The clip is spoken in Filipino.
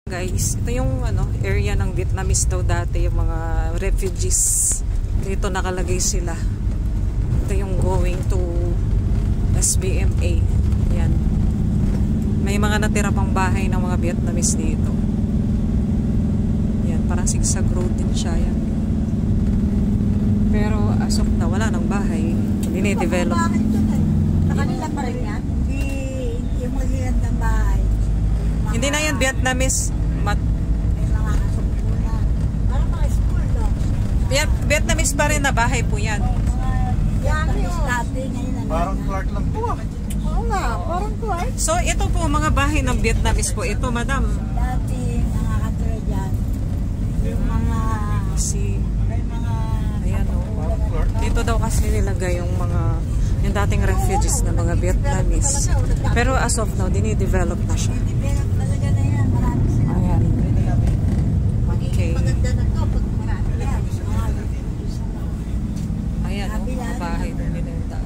Guys, ito yung area ng Vietnamese daw dati, yung mga refugees. Dito nakalagay sila. Ito yung going to SBMA. Yan. May mga natira pang bahay ng mga Vietnamese dito. Yan, parang sigsag road din siya. Yan. Pero as of na, wala ng bahay. Hindi na-develop. Kanila pa rin yan? Yung magigandang bahay. Hindi na yan Vietnamese. May mga kasumpulan. Parang mga school, no? Vietnamese pa rin na bahay po yan. Vietnamese dati ngayon. Parang Clark lang po ah. Oo nga, parang Clark. So ito po mga bahay ng Vietnamese po. Ito madam. Dati mga katulad dyan. Yung mga... May mga... ayan o. Dito daw kasi nilagay yung yung dating refugees na mga Vietnamese. Pero as of now, dinidevelop na siya. Develop talaga na yan. Marami sila. Ayan. Okay. Maganda na to pag marami yan. Ayan o, mga bahay na nila.